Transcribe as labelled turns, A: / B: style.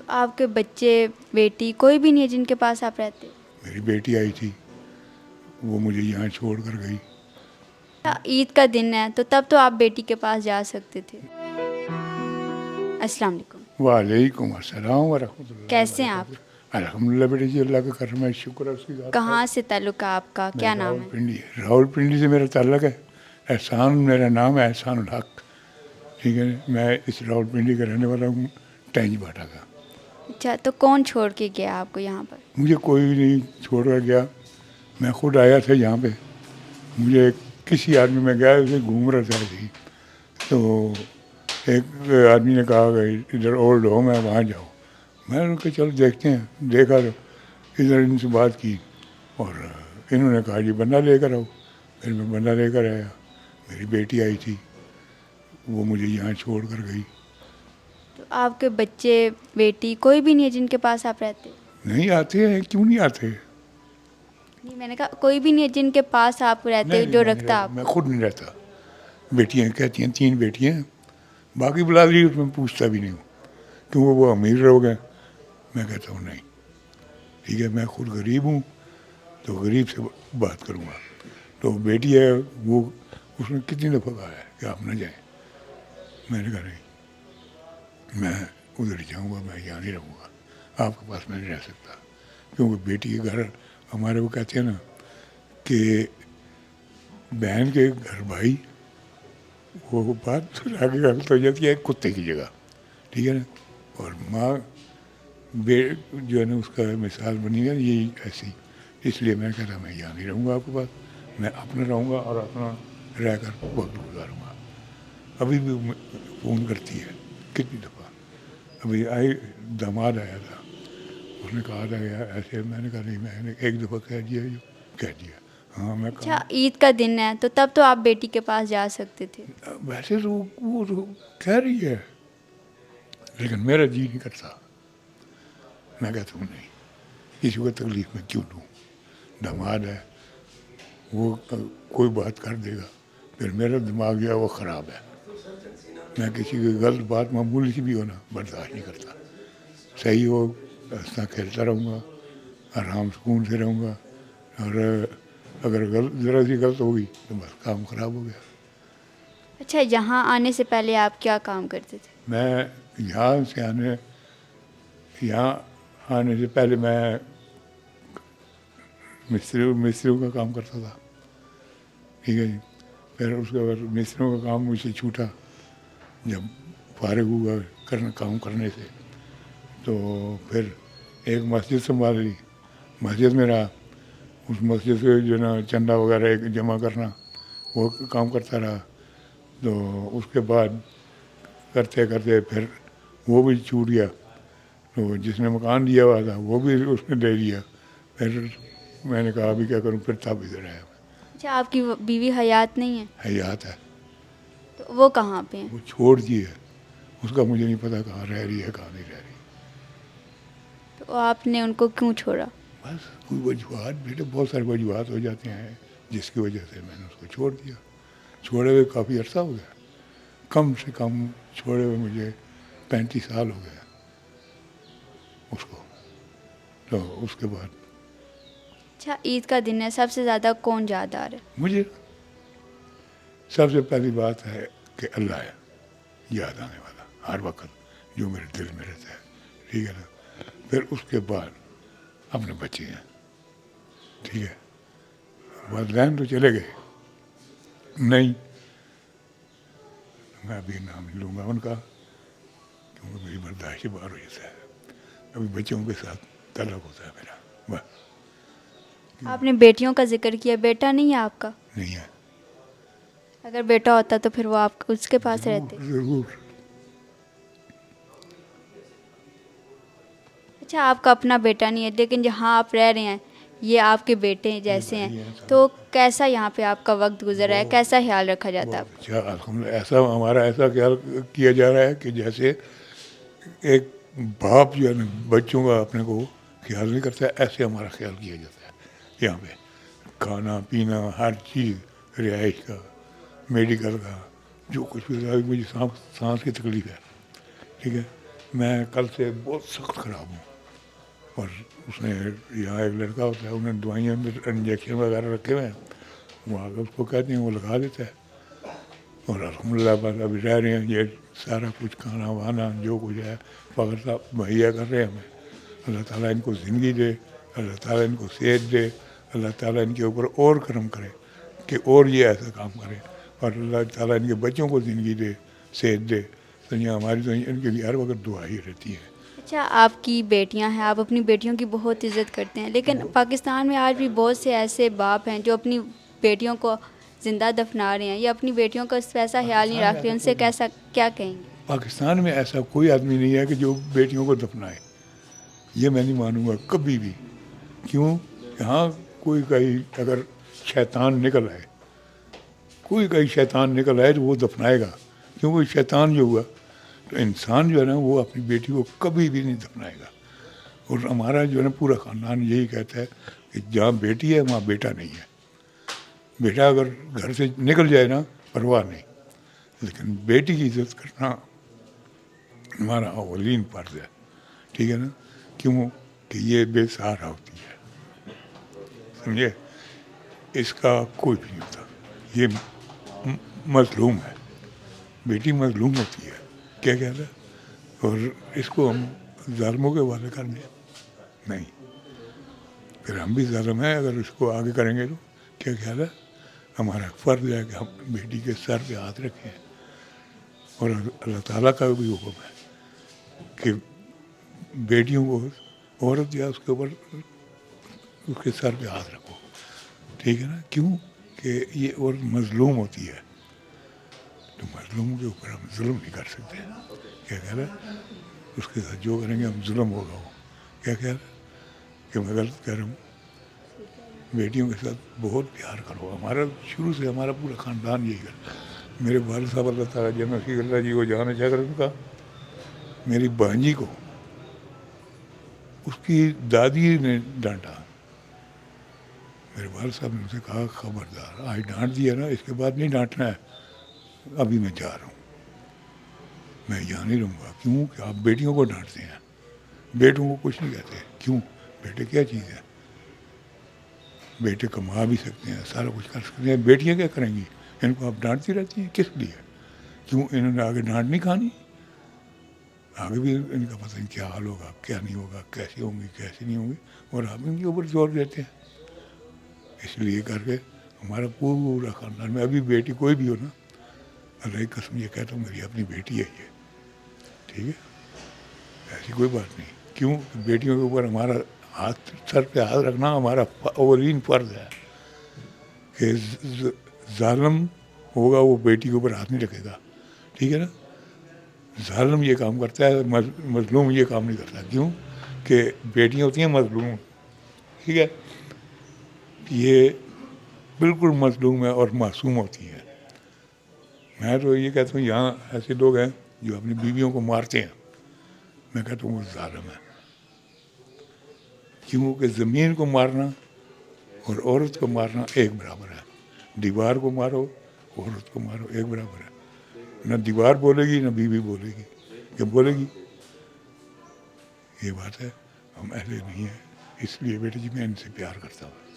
A: آپ کے بچے بیٹی کوئی بھی نہیں ہے جن کے پاس آپ رہتے؟
B: میری بیٹی آئی تھی، وہ مجھے یہاں چھوڑ کر گئی۔
A: عید کا دن ہے تو تب تو آپ بیٹی کے پاس جا سکتے تھے۔ السلام علیکم۔
B: وعلیکم السلام ورحمۃ اللہ
A: کیسے ہیں
B: وبرکاتہ۔
A: آپ؟
B: الحمد للہ بیٹی جی، اللہ کا کرم ہے، شکر ہے اس کی ذات کا۔
A: کہاں سے تعلق ہے آپ کا؟ کیا نام ہے؟
B: راول پنڈی سے میرا تعلق ہے۔ احسان میرا نام ہے، احسان الحق، ٹھیک ہے۔ میں اس راول پنڈی کا رہنے والا ہوں، ٹینج باٹا کا۔
A: اچھا، تو کون چھوڑ کے گیا آپ کو یہاں پر؟
B: مجھے کوئی نہیں چھوڑ کر گیا، میں خود آیا تھا یہاں پہ۔ مجھے کسی آدمی میں گیا، اسے گھوم رہا تھا ایسے ہی، تو ایک آدمی نے کہا کہ ادھر اولڈ ہوم ہے، وہاں جاؤ۔ میں نے کہا چلو دیکھتے ہیں، دیکھا تو ادھر ان سے بات کی اور انہوں نے کہا جی بندہ لے کر آؤ۔ پھر میں بندہ لے کر آیا، میری بیٹی آئی تھی، وہ مجھے یہاں چھوڑ کر گئی۔
A: تو آپ کے بچے بیٹی کوئی بھی نہیں ہے جن کے پاس آپ رہتے؟
B: نہیں آتے ہیں، کیوں نہیں آتے؟
A: نہیں، میں نے کہا کوئی بھی نہیں ہے جن کے پاس آپ رہتے جو رکھتا آپ
B: میں
A: کو؟
B: خود نہیں رہتا۔ بیٹیاں کہتی ہیں، 3 بیٹیاں ہیں، باقی بلا دی اس میں پوچھتا بھی نہیں ہوں، کیونکہ وہ امیر لوگ ہیں۔ میں کہتا ہوں نہیں، ٹھیک ہے، میں خود غریب ہوں تو غریب سے بات کروں گا۔ تو بیٹی ہے، وہ اس نے کتنی دفعہ کہا ہے کہ آپ نہ جائیں۔ میں نے کہا نہیں، میں ادھر ہی جاؤں گا، میں یہاں نہیں رہوں گا، آپ کے پاس میں نہیں رہ سکتا۔ کیونکہ بیٹی کے گھر ہمارے وہ کہتے ہیں نا کہ بہن کے گھر بھائی، وہ بات آگے غلط ہو جاتی ہے کتے کی جگہ، ٹھیک ہے نا۔ اور ماں جو ہے نا اس کا مثال بنی ہے یہی ایسی۔ اس لیے میں کہتا میں یہاں نہیں رہوں گا آپ کے پاس، میں اپنا رہوں گا اور اپنا رہ کر وقت گزاروں گا۔ ابھی بھی فون کرتی ہے کتنی دفعہ۔ ابھی داماد آیا تھا، اس نے کہا تھا کہ ایسے، میں نے کہا نہیں، میں نے ایک دفعہ کہہ دیا جو کہہ دیا۔ ہاں میں
A: اچھا، عید کا دن ہے تو تب تو آپ بیٹی کے پاس جا سکتے تھے۔
B: ویسے تو وہ تو کہہ رہی ہے، لیکن میرا جی نہیں کرتا۔ میں کہتا ہوں نہیں، کسی کو تکلیف میں کیوں دوں؟ داماد ہے، وہ کوئی بات کر دے گا، پھر میرا دماغ جو ہے وہ خراب ہے۔ میں کسی کی غلط بات معمولی سی بھی ہونا برداشت نہیں کرتا۔ صحیح ہو، ہنستا کھیلتا رہوں گا، آرام سکون سے رہوں گا، اور اگر ذرا سی غلط ہوگی تو بس کام خراب ہو گیا۔
A: اچھا، یہاں آنے سے پہلے آپ کیا کام کرتے تھے؟
B: میں یہاں آنے سے پہلے میں مستریوں کا کام کرتا تھا، ٹھیک ہے جی۔ پھر اس کے بعد مستریوں کا کام مجھ سے چھوٹا، جب فارغ ہوا کام کرنے سے، تو پھر ایک مسجد سنبھال لی، مسجد میں رہا، اس مسجد سے جو نا چندہ وغیرہ جمع کرنا، وہ کام کرتا رہا۔ تو اس کے بعد کرتے کرتے پھر وہ بھی چھوٹ گیا، تو جس نے مکان دیا ہوا تھا وہ بھی اس نے دے دیا۔ پھر میں نے کہا ابھی کیا کروں، پھر تب ادھر آیا۔
A: اچھا، آپ کی بیوی حیات نہیں ہے؟
B: حیات ہے،
A: تو وہ کہاں پہ ہیں؟
B: وہ چھوڑ دی ہے، اس کا مجھے نہیں پتا کہاں رہ رہی ہے کہاں نہیں رہ رہی۔
A: تو آپ نے ان کو کیوں چھوڑا؟
B: بس کوئی وجوہات، بیٹے بہت سارے وجوہات ہو جاتے ہیں جس کی وجہ سے میں نے اس کو چھوڑ دیا۔ چھوڑے ہوئے کافی عرصہ ہو گیا، کم سے کم چھوڑے ہوئے مجھے 35 سال ہو گیا اس کو۔ تو اس کے بعد
A: اچھا، عید کا دن ہے، سب سے زیادہ کون یادگار ہے؟
B: مجھے سب سے پہلی بات ہے کہ اللہ ہے یاد آنے والا ہر وقت، جو میرے دل میں رہتا ہے، ٹھیک ہے نا۔ پھر اس کے بعد اپنے بچے ہیں، ٹھیک ہے۔ والدین تو چلے گئے نہیں، میں ابھی نام نہیں لوں گا ان کا، کیونکہ میری برداشت سے باہر ہو جاتا ہے۔ ابھی بچوں کے ساتھ تعلق ہوتا ہے میرا، بس۔
A: آپ نے بیٹیوں کا ذکر کیا، بیٹا نہیں ہے آپ کا؟
B: نہیں ہے۔
A: اگر بیٹا ہوتا تو پھر وہ آپ اس کے پاس رہتے؟
B: ضرور۔
A: اچھا، آپ کا اپنا بیٹا نہیں ہے، لیکن جہاں آپ رہ رہے ہیں یہ آپ کے بیٹے جیسے ہیں، تو کیسا یہاں پہ آپ کا وقت گزر رہا ہے، کیسا خیال رکھا جاتا ہے آپ کا؟
B: اچھا، الحمد ایسا ہمارا ایسا خیال کیا جا رہا ہے کہ جیسے ایک باپ جو ہے نا بچوں کا اپنے کو خیال نہیں کرتا، ایسے ہمارا خیال کیا جاتا ہے یہاں پہ۔ کھانا پینا، ہر چیز، رہائش کا، میڈیکل کا، جو کچھ بھی، مجھے سانس کی تکلیف ہے، ٹھیک ہے۔ میں کل سے بہت سخت خراب ہوں. اور اس نے یہاں ایک لڑکا ہوتا ہے, انہیں دوائیاں میں انجیکشن وغیرہ رکھے ہوئے ہیں, وہ آ کے اس کو کہتے ہیں, وہ لگا دیتا ہے. اور الحمدللہ بس ابھی رہ رہے ہیں, یہ سارا کچھ کھانا وانا جو کچھ ہے فخر صاحب مہیا کر رہے ہیں ہمیں. اللہ تعالیٰ ان کو زندگی دے, اللہ تعالیٰ ان کو صحت دے, اللہ تعالیٰ ان کے اوپر اور کرم کرے کہ اور یہ ایسا کام کرے, اور اللہ تعالیٰ ان کے بچوں کو زندگی دے, صحت دے. تو یہ ہماری تو ان کے لیے ہر وقت دعا ہی رہتی ہے.
A: اچھا, آپ کی بیٹیاں ہیں, آپ اپنی بیٹیوں کی بہت عزت کرتے ہیں, لیکن پاکستان میں آج بھی بہت سے ایسے باپ ہیں جو اپنی بیٹیوں کو زندہ دفنا رہے ہیں یا اپنی بیٹیوں کا ویسا خیال نہیں رکھ رہے. ان سے کیسا کیا کہیں گے؟
B: پاکستان میں ایسا کوئی آدمی نہیں ہے کہ جو بیٹیوں کو دفنائے, یہ میں نہیں مانوں گا کبھی بھی. کیوں؟ یہاں کوئی کہیں اگر شیطان نکل آئے, کوئی کہیں شیطان نکل آئے تو وہ دفنائے گا. کیونکہ شیطان جو ہوا تو انسان جو ہے نا وہ اپنی بیٹی کو کبھی بھی نہیں دفنائے گا. اور ہمارا جو ہے نا پورا خاندان یہی کہتا ہے کہ جہاں بیٹی ہے وہاں بیٹا نہیں ہے. بیٹا اگر گھر سے نکل جائے نا پرواہ نہیں, لیکن بیٹی کی عزت کرنا ہمارا اولین فرض ہے. ٹھیک ہے نا؟ کیوں کہ یہ بے سہارا ہوتی ہے, سمجھے, اس کا کوئی بھی نہیں ہوتا. یہ مظلوم ہے, بیٹی مظلوم ہوتی ہے. کیا کہتا ہے؟ اور اس کو ہم ظالموں کے حوالے کرنے نہیں, پھر ہم بھی ظالم ہیں اگر اس کو آگے کریں گے تو. کیا کہتا ہے؟ ہمارا فرض ہے کہ ہم بیٹی کے سر پہ ہاتھ رکھیں, اور اللہ تعالیٰ کا بھی حکم ہے کہ بیٹیوں کو, عورت یا اس کے اوپر اس کے سر پہ ہاتھ رکھو. ٹھیک ہے نا؟ کیوں کہ یہ عورت مظلوم ہوتی ہے, تو مظلوم کے اوپر ہم ظلم نہیں کر سکتے. کیا کہہ رہا ہے؟ اس کے ساتھ جو کریں گے ہم ظلم ہوگا. وہ کیا کہہ رہا ہے کہ میں غلط کہہ رہا ہوں؟ بیٹیوں کے ساتھ بہت پیار کرو. ہمارا شروع سے ہمارا پورا خاندان یہی کرتا ہے. میرے والد صاحب اللہ تعالیٰ جنت نصیب اللہ جی کو جانا چاہ کر ان کا, میری بانجی کو اس کی دادی نے ڈانٹا. میرے والد صاحب نے اسے کہا خبردار, آج ڈانٹ دیا نا, اس کے بعد نہیں ڈانٹنا ہے. ابھی میں جا رہا ہوں, میں یہاں نہیں رہوں گا. کیوں کہ آپ بیٹیوں کو ڈانٹتے ہیں, بیٹوں کو کچھ نہیں کہتے. کیوں؟ بیٹے کیا چیز ہے؟ بیٹے کما بھی سکتے ہیں, سارا کچھ کر سکتے ہیں. بیٹیاں کیا کریں گی؟ ان کو آپ ڈانٹتی رہتی ہیں, کس لیے؟ کیوں؟ انہوں نے آگے ڈانٹ نہیں کھانی, آگے بھی ان کا پتہ نہیں کیا حال ہوگا, کیا نہیں ہوگا, کیسی ہوں گی, کیسی نہیں ہوں گی, اور آپ ان کے اوپر زور دیتے ہیں. اس لیے کر کے ہمارا پورا خاندان میں ابھی بیٹی کوئی بھی ہو نا, اللہ کی قسم یہ کہتا ہوں میری اپنی بیٹی ہے یہ. ٹھیک ہے, ایسی کوئی بات نہیں. کیوں کہ بیٹیوں کے اوپر ہمارا ہاتھ, سر پہ ہاتھ رکھنا ہمارا اولین فرض ہے. کہ ظالم ہوگا وہ بیٹی کے اوپر ہاتھ نہیں رکھے گا. ٹھیک ہے نا؟ ظالم یہ کام کرتا ہے, مظلوم یہ کام نہیں کرتا. کیوں کہ بیٹیاں ہوتی ہیں مظلوم. ٹھیک ہے, یہ بالکل مظلوم ہے اور معصوم ہوتی ہیں. میں تو یہ کہتا ہوں یہاں ایسے لوگ ہیں جو اپنی بیویوں کو مارتے ہیں, میں کہتا ہوں وہ ظالم ہے. کیوں کہ زمین کو مارنا اور عورت کو مارنا ایک برابر ہے. دیوار کو مارو, عورت کو مارو, ایک برابر ہے. نہ دیوار بولے گی نہ بیوی بولے گی. کہ بولے گی؟ یہ بات ہے. ہم ایسے نہیں ہیں, اس لیے بیٹے جی میں ان سے پیار کرتا ہوں.